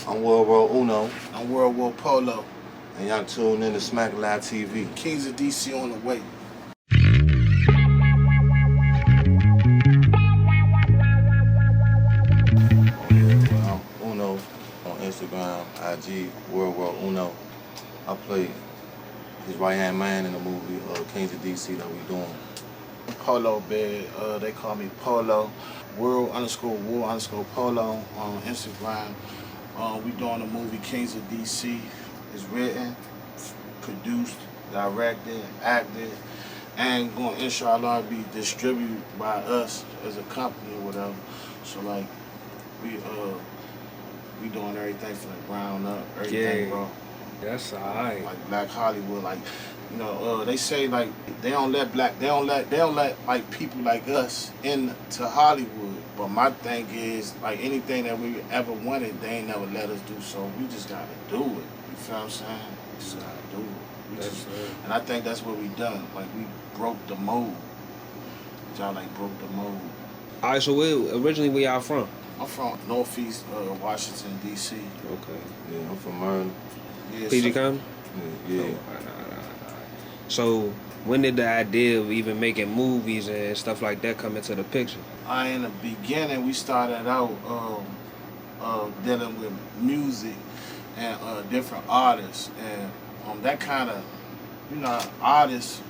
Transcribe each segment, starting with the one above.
I'm World War Uno. I'm World War Polo. And y'all tuned in to Smack Live TV. Kings of DC on the way. I'm Uno on Instagram, IG, World War Uno. I play his right-hand man in the movie Kings of DC that we doing. Polo bed, they call me Polo. World_war_Polo on Instagram. We doing the movie Kings of DC. It's written, produced, directed, acted, and going to inshallah be distributed by us as a company or whatever. So like we doing everything from the ground up, everything, bro. That's alright. Like Black Hollywood, like, you know, they say like they don't let like people like us into Hollywood. But my thing is like anything that we ever wanted, they ain't never let us do. So we just gotta do it. You feel what I'm saying? We just gotta do it. And I think that's what we done. Like we broke the mold. Y'all like broke the mold. Alright, so originally where y'all from? I'm from Northeast Washington, D.C. Okay. Yeah, I'm from Maryland. Yeah, PG County? Yeah. Oh, so when did the idea of even making movies and stuff like that come into the picture? In the beginning, we started out dealing with music and different artists, and that kind of, you know, artists,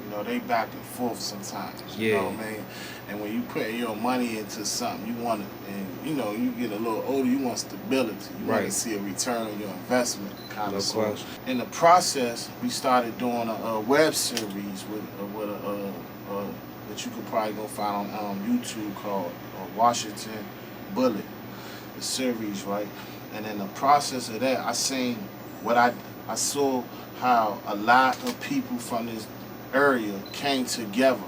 you know, they back and forth sometimes. You know what I mean? And when you put your money into something, you want it, and you know, you get a little older, you want stability. You want to see a return on your investment, kind of. So in the process, we started doing a web series with that you could probably go find on YouTube called Washington Bullet, the series, right? And in the process of that, I saw how a lot of people from this area came together,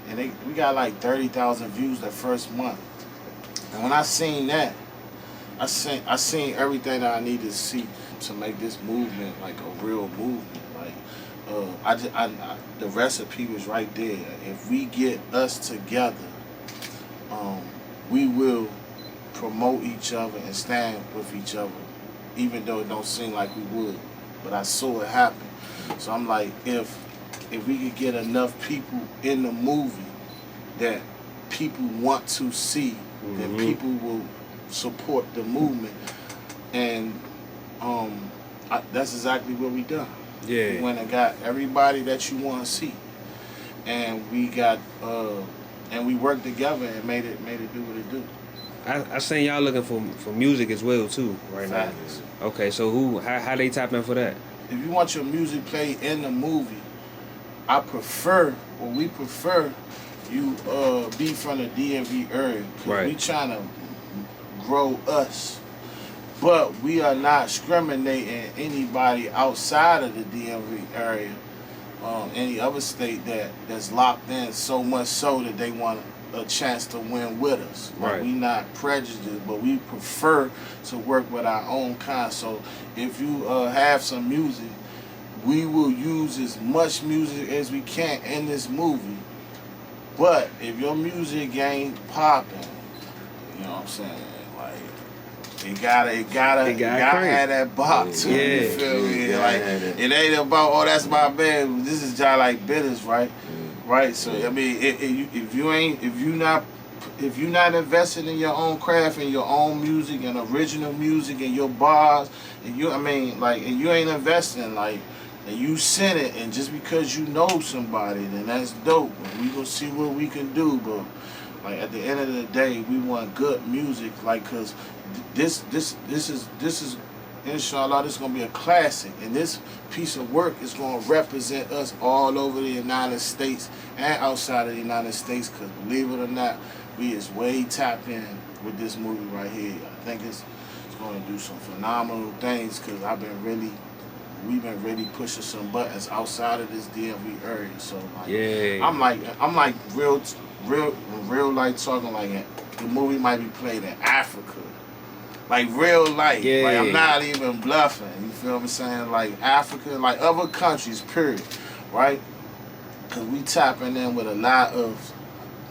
and we got like 30,000 views that first month. And when I seen that, I seen everything that I needed to see to make this movement like a real movement. Like the recipe was right there. If we get us together, we will promote each other and stand with each other, even though it don't seem like we would. But I saw it happen. So I'm like, if we could get enough people in the movie that people want to see, then people will support the movement. And that's exactly what we done. Yeah. We went and got everybody that you want to see, and we got and we worked together and made it do what it do. I seen y'all looking for music as well too right now. Okay, so how they tap in for that? If you want your music played in the movie, we prefer you be from the DMV area. Right. We trying to grow us. But we are not discriminating anybody outside of the DMV area, any other state that's locked in so much so that they want a chance to win with us. Right. We not prejudiced, but we prefer to work with our own kind. So if you have some music, we will use as much music as we can in this movie. But if your music ain't popping, you know what I'm saying? It gotta have that bop too. Yeah. You feel me? Yeah, like it ain't about that's my band. This is just like business, right? Right. So I mean, if you not invested in your own craft and your own music and original music and your bars, and you ain't investing like. And you send it, and just because you know somebody, then that's dope. And we gonna see what we can do, but like at the end of the day, we want good music, like, cause this is inshallah, this is gonna be a classic, and this piece of work is gonna represent us all over the United States and outside of the United States. Cause believe it or not, we is way tapped in with this movie right here. I think it's gonna do some phenomenal things. Cause we've been really pushing some buttons outside of this DMV area. So like, I'm like real life talking like the movie might be played in Africa. Like real life. Yeah. Like I'm not even bluffing. You feel me saying? Like Africa, like other countries, period. Right? Cause we tapping in with a lot of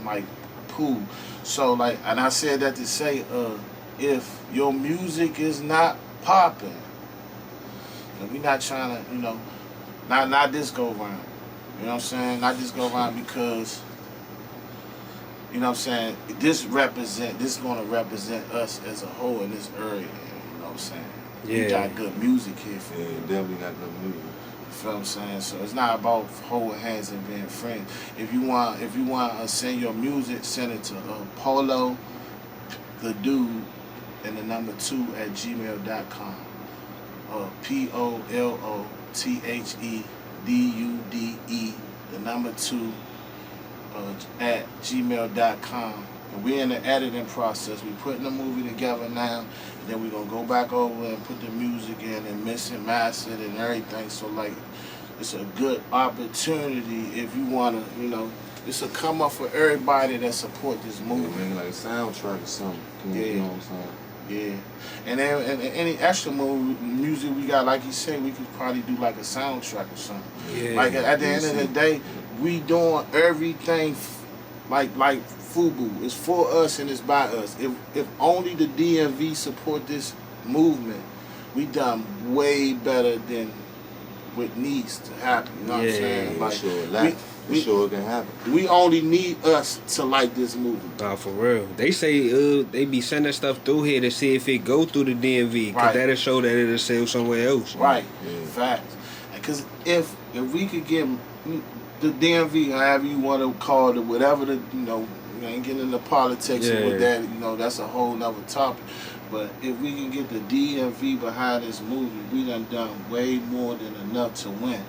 like pool. So like, and I said that to say if your music is not popping, and we not trying to, not this go round. You know what I'm saying? Not this go round because, you know what I'm saying, this gonna represent us as a whole in this area. You know what I'm saying? Yeah. We got good music here for Yeah, you. definitely got good music. You feel what I'm saying? So it's not about holding hands and being friends. If you want to send your music, send it to Polo, the dude, and the number 2 at gmail.com. POLOTHEDUDE, the number 2 at gmail.com. And we're in the editing process. We're putting the movie together now, and then we're gonna go back over and put the music in and mix and master it and everything. So like, it's a good opportunity if you wanna, it's a come up for everybody that support this movie. Yeah, man, like a soundtrack or something. You know what I'm saying? Yeah, and then and any extra music we got, like you said, we could probably do like a soundtrack or something. Yeah. Like at the end of the day, we doing everything like FUBU. It's for us and it's by us. If only the DMV support this movement, we done way better than what needs to happen. You know what I'm saying? Like, sure it can happen. We only need us to like this movie. Nah, for real. They say they be sending stuff through here to see if it go through the DMV. Cause that'll show that it'll sell somewhere else. Right. Yeah. Facts. Because if we could get the DMV, however you want to call it, whatever we ain't getting into politics with that. That's a whole nother topic. But if we can get the DMV behind this movie, we done way more than enough to win,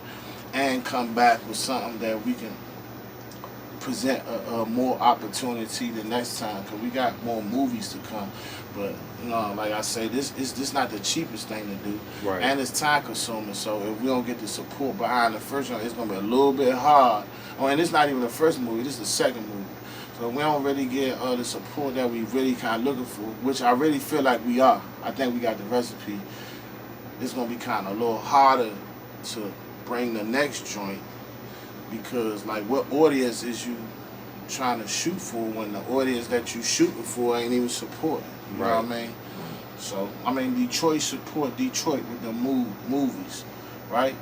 and come back with something that we can present a more opportunity the next time, because we got more movies to come. But like I say, this not the cheapest thing to do, and it's time consuming. So if we don't get the support behind the first one, it's gonna be a little bit hard. And it's not even the first movie; this is the second movie. So we don't really get the support that we really kind of looking for, which I really feel like we are. I think we got the recipe. It's gonna be kind of a little harder to bring the next joint, because like, what audience is you trying to shoot for when the audience that you shooting for ain't even supporting? You know what I mean? So Detroit support Detroit with the movies, right?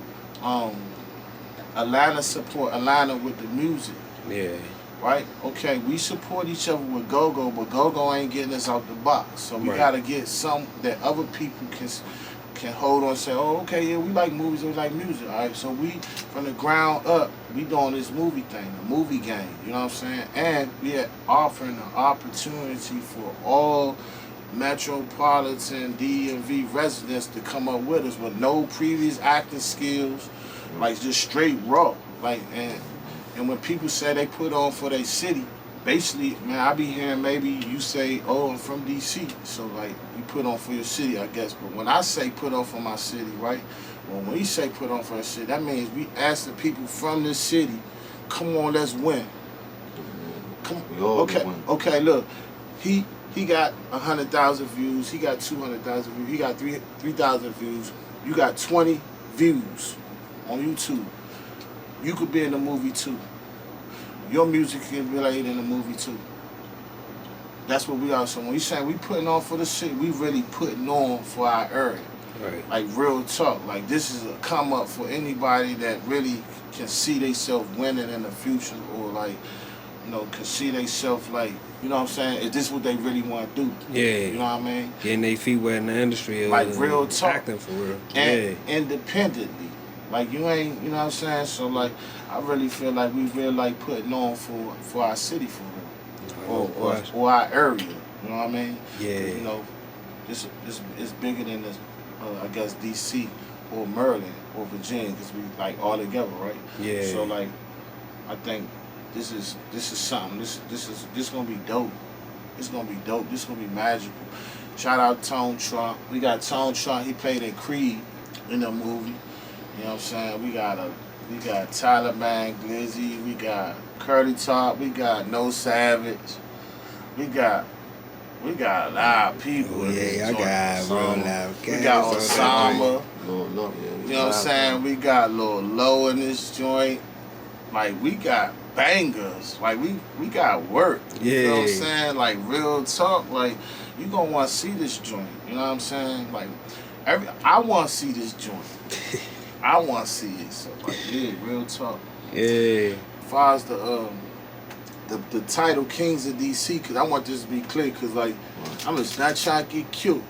Atlanta support Atlanta with the music. Yeah. Right? Okay, we support each other with Go-Go, but Go-Go ain't getting us out the box. So we gotta get some that other people can hold on and say, oh, okay, yeah, we like movies, we like music. All right, so we, from the ground up, we doing this movie thing, the movie game, you know what I'm saying? And we are offering an opportunity for all metropolitan DMV residents to come up with us with no previous acting skills, like just straight raw. Like, and when people say they put on for their city, basically, man, I be hearing maybe you say, oh, I'm from D.C., so like, you put on for your city, I guess. But when I say put on for my city, right? Well, when we say put on for a city, that means we ask the people from this city, come on, let's win. Come, okay, look, he got 100,000 views, he got 200,000 views, he got 3,000 views, you got 20 views on YouTube. You could be in the movie too. Your music can be played in the movie too. That's what we are. So when we say we putting on for the city, we really putting on for our area. Right. Like real talk. Like this is a come up for anybody that really can see themselves winning in the future, or like, can see themselves like, you know what I'm saying? Is this what they really want to do? Yeah. You know what I mean? Getting their feet wet in the industry. Like real talk. Acting for real. And independently. Like you ain't, you know what I'm saying? So like, I really feel like we really like putting on for our city for real. Or our area. You know what I mean? Yeah. This is bigger than this, I guess DC or Maryland or Virginia, because we like all together, right? Yeah. So like, I think this is something. This gonna be dope. It's gonna be dope. This gonna be magical. Shout out Tone Trump. We got Tone Trump. He played in Creed in the movie. You know what I'm saying? We got Taliban, Glizzy, we got Curly Top, we got No Savage, we got a lot of people. Yeah, I got real loud. We got Osama. You know what I'm saying? We got Lil Low in this joint. Like we got bangers. Like we got work. You know what I'm saying? Like real talk. Like you gonna want to see this joint. You know what I'm saying? Like I want to see this joint. I want to see it. So like yeah, real talk. Yeah. As far as the title Kings of DC, cause I want this to be clear, cause like I'm just not trying to get cute.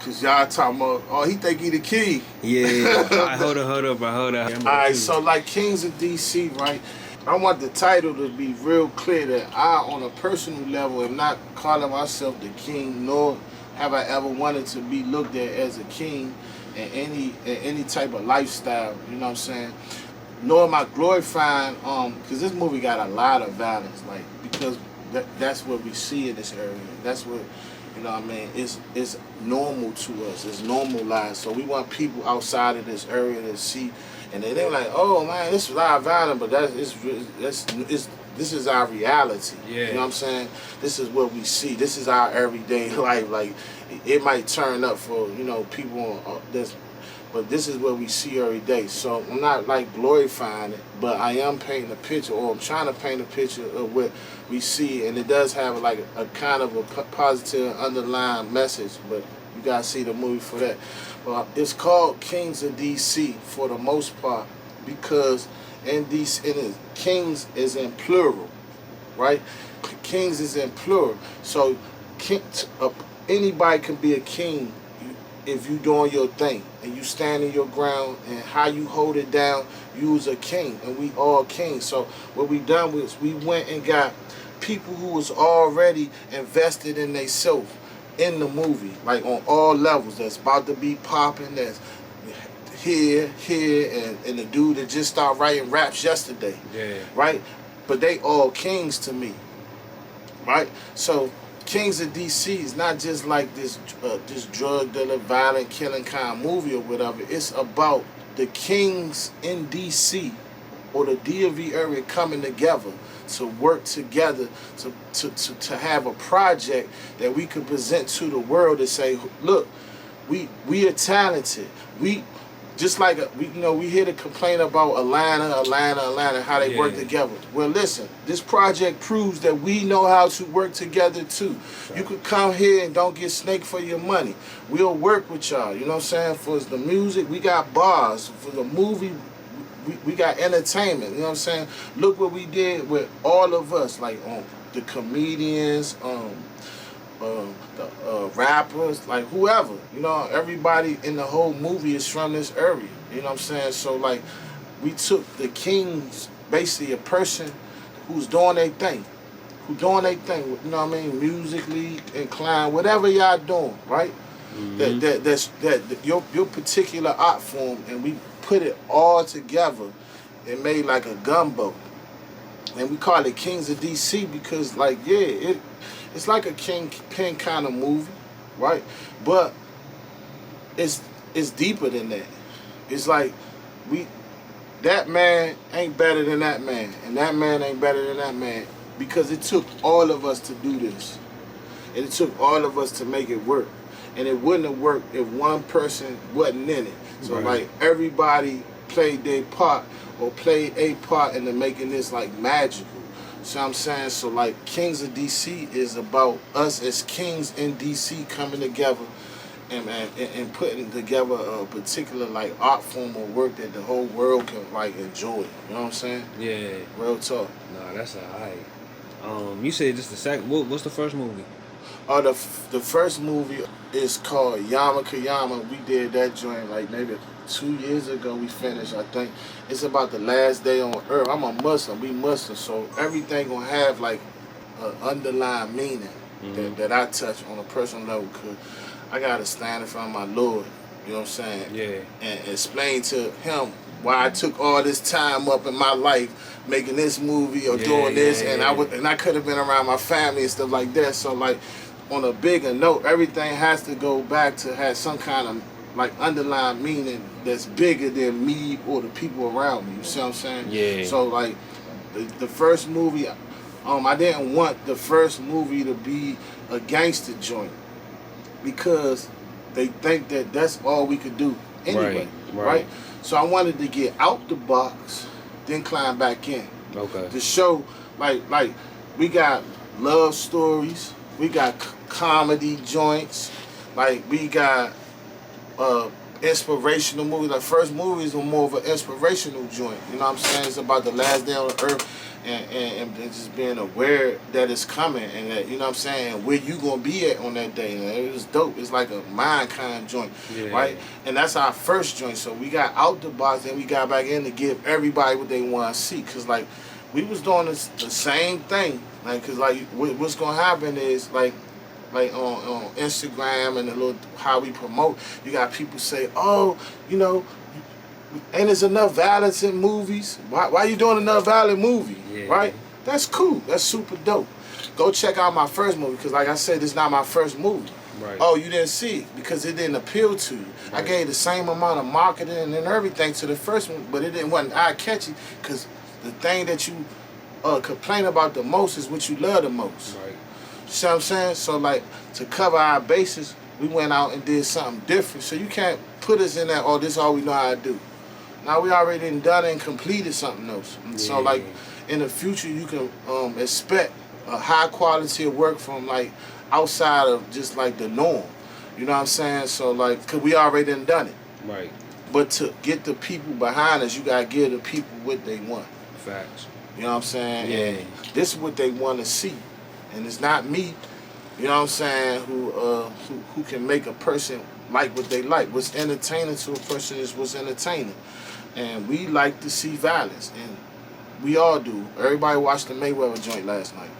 Cause y'all talking about, oh, he think he the king. Yeah. All right, hold up, bro. Hold up. Alright, so like Kings of DC, right? I want the title to be real clear that I, on a personal level, am not calling myself the king, nor have I ever wanted to be looked at as a king in any type of lifestyle. You know what I'm saying? Nor am I glorifying, because this movie got a lot of violence, like because that's what we see in this area. That's what. You know what I mean? It's normal to us. It's normalized. So we want people outside of this area to see, and they're like, "Oh man, this is our violence," but this is our reality. Yeah. You know what I'm saying? This is what we see. This is our everyday life. Like it might turn up for people this, but this is what we see every day. So I'm not like glorifying it, but I am painting a picture, or I'm trying to paint a picture of what we see, and it does have like a kind of a positive underlying message, but you gotta see the movie for that. It's called Kings of DC for the most part because in DC, Kings is in plural, right? Kings is in plural, so anybody can be a king if you doing your thing and you standing your ground and how you hold it down. You's a king, and we all kings. So what we done was we went and got people who was already invested in themselves in the movie, like on all levels. That's about to be popping. That's here, and the dude that just started writing raps yesterday. Yeah. Right? But they all kings to me. Right? So Kings of DC is not just like this drug dealer, violent, killing kind of movie or whatever. It's about the kings in DC or the DMV area coming together to work together to have a project that we could present to the world and say, look, we are talented. We just like we hear the complaint about Atlanta, how they work together. Well, listen, this project proves that we know how to work together too. Right. You could come here and don't get snaked for your money. We'll work with y'all. You know what I'm saying? For the music, we got bars. For the movie, we got entertainment. You know what I'm saying? Look what we did with all of us, like the comedians, the rappers, like whoever, everybody in the whole movie is from this area. You know what I'm saying? So like, we took the kings, basically a person who's doing their thing, you know what I mean, musically inclined, whatever y'all doing, right? Mm-hmm. That's your particular art form, and we put it all together and made like a gumbo, and we call it Kings of DC because like it's like a Kingpin kind of movie, right? But it's deeper than that. It's like that man ain't better than that man, and that man ain't better than that man, because it took all of us to do this, and it took all of us to make it work, and it wouldn't have worked if one person wasn't in it. So like everybody played their part or played a part into making this like magical. So I'm saying, so like Kings of DC is about us as kings in DC coming together and putting together a particular like art form or work that the whole world can like enjoy. You know what I'm saying? Yeah. Real talk. Nah, that's alright. You said just the second. What's the first movie? The first movie is called Yama Kayama. We did that joint like maybe 2 years ago. We finished, I think. It's about the last day on earth. I'm a Muslim. We Muslim, so everything gonna have like an underlying meaning that I touch on a personal level. Cause I gotta stand in front of my Lord. You know what I'm saying? Yeah. And explain to him why I took all this time up in my life making this movie or doing this, and I could have been around my family and stuff like that. So like, on a bigger note, everything has to go back to have some kind of like underlying meaning that's bigger than me or the people around me. You see what I'm saying? Yeah. So like, the first movie, I didn't want the first movie to be a gangster joint because they think that that's all we could do anyway, right? So I wanted to get out the box, then climb back in. Okay. The show, like we got love stories, we got comedy joints, like we got inspirational movies. Like first movies were more of an inspirational joint. You know what I'm saying? It's about the last day on earth and just being aware that it's coming and that, you know what I'm saying, where you gonna be at on that day. And it was dope. It's like a mind kind of joint, right? And that's our first joint. So we got out the box and we got back in to give everybody what they want to see. Cause like we was doing the same thing. Like, cause like what's gonna happen is like on Instagram and the little how we promote, you got people say, oh, you know, ain't there's enough violence in movies? Why you doing another violent movie? Right? That's cool. That's super dope. Go check out my first movie, because like I said, it's not my first movie. Right. Oh, you didn't see it because it didn't appeal to you. Right. I gave the same amount of marketing and everything to the first one, but it wasn't eye-catchy, because the thing that you complain about the most is what you love the most. Right. You see what I'm saying? So like, to cover our bases, we went out and did something different. So you can't put us in that, oh, this is all we know how to do. Now we already done and completed something else. And so like, in the future, you can expect a high quality of work from like outside of just like the norm. You know what I'm saying? So like, cause we already done it. Right. But to get the people behind us, you gotta give the people what they want. Facts. You know what I'm saying? Yeah. And this is what they want to see. And it's not me, you know what I'm saying, who can make a person like what they like. What's entertaining to a person is what's entertaining. And we like to see violence. And we all do. Everybody watched the Mayweather joint last night.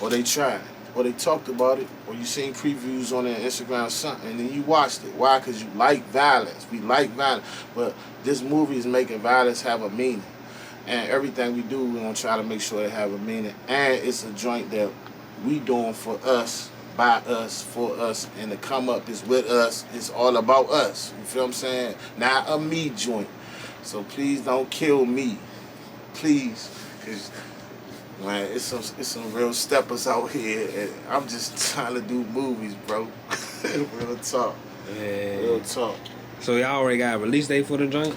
Or they tried. Or they talked about it. Or you seen previews on their Instagram or something. And then you watched it. Why? Because you like violence. We like violence. But this movie is making violence have a meaning. And everything we do, we're going to try to make sure it have a meaning. And it's a joint that we doing for us, by us, for us, and the come up is with us. It's all about us. You feel what I'm saying? Not a me joint. So please don't kill me. Please. Because, man, it's some real steppers out here. And I'm just trying to do movies, bro. Real talk. Yeah. Real talk. So y'all already got a release date for the joint?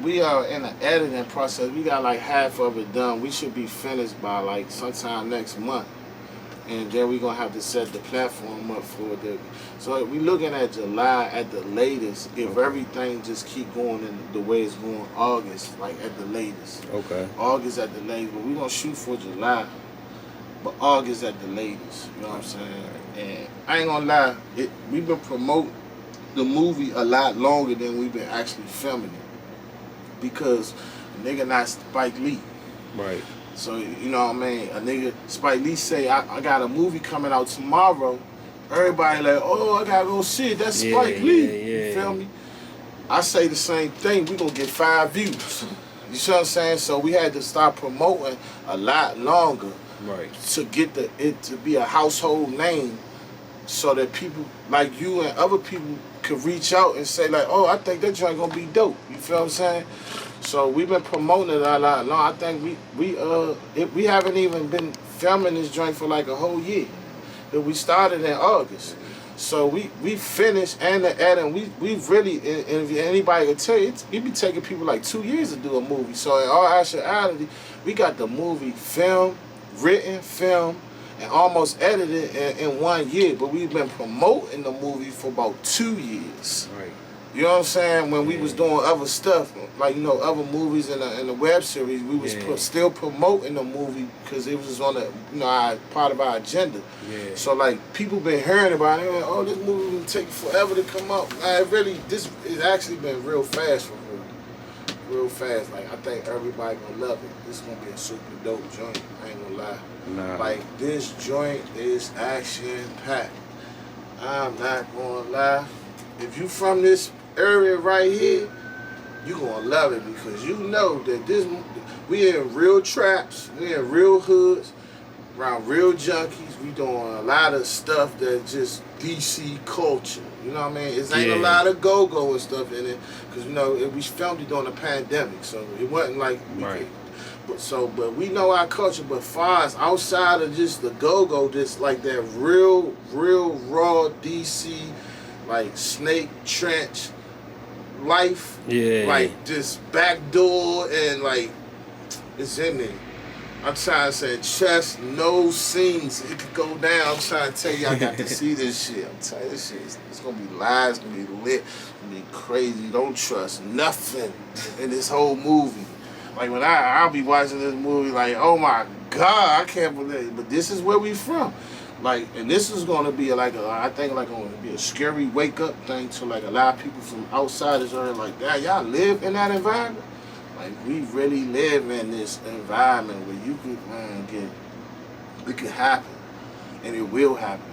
We are in the editing process. We got like half of it done. We should be finished by like sometime next month. And then we're going to have to set the platform up for it. So we're looking at July at the latest. If everything just keep going in the way it's going, August, like at the latest. Okay. August at the latest. But we're going to shoot for July. But August at the latest. You know what I'm saying? And I ain't going to lie. We've been promoting the movie a lot longer than we've been actually filming it. Because a nigga not Spike Lee. Right. So, you know what I mean? A nigga, Spike Lee say, I got a movie coming out tomorrow. Everybody like, oh, I gotta go see it. That's Spike Lee. You feel me? I say the same thing. We gonna get 5 views. You see what I'm saying? So we had to start promoting a lot longer. Right. To get it to be a household name, so that people like you and other people could reach out and say like, oh, I think that joint gonna be dope. You feel what I'm saying? So we've been promoting it a lot long. I think we haven't even been filming this joint for like a whole year. But we started in August. So we finished and the editing. We really, and if anybody can tell you, it be taking people like 2 years to do a movie. So in all actuality, we got the movie filmed, written, filmed, and almost edited in 1 year. But we've been promoting the movie for about 2 years. Right. You know what I'm saying? When we was doing other stuff, like, you know, other movies in the web series, we was still promoting the movie because it was on the, you know, part of our agenda. Yeah. So like people been hearing about it, like, oh, this movie will take forever to come out. It's actually been real fast for real fast. Like I think everybody gonna love it. This is gonna be a super dope joint. I ain't gonna lie. Nah. Like this joint is action packed. I'm not gonna lie. If you from this area right here, you gonna love it because you know that we in real traps, we in real hoods, around real junkies. We doing a lot of stuff that just DC culture. You know what I mean? It ain't a lot of go-go and stuff in it because, you know, we filmed it during the pandemic, so it wasn't like we could. But we know our culture. But far as outside of just the go-go, just like that real raw DC, like Snake Trench life, like just backdoor and like It's in there. I'm trying to say chest, no scenes. It could go down. I'm trying to tell you, I got to see this shit. I'm telling you, this shit, it's gonna be live, it's gonna be lit, it's gonna be crazy. Don't trust nothing in this whole movie. Like when I'll be watching this movie, like, oh my God, I can't believe it. But this is where we from. Like, and this is gonna be I think gonna be a scary wake up thing to like a lot of people from outsiders are like, that y'all live in that environment. Like, we really live in this environment where you could, it can happen, and it will happen.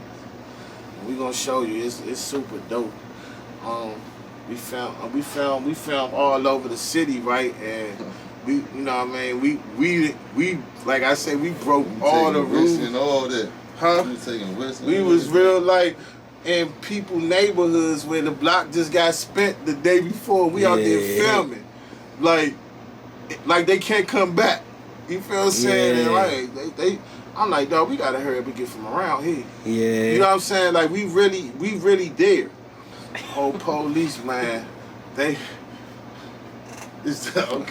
And we gonna show you, it's super dope. We filmed all over the city, right? And we, you know what I mean, we like I said, we broke all the rules and all that. Huh? We was real like in people neighborhoods where the block just got spent the day before. We out there filming, like they can't come back. You feel what I'm saying? And like they I'm like, dog, we gotta hurry up and get from around here. Yeah. You know what I'm saying? Like we really there. Oh, police, man, it's okay.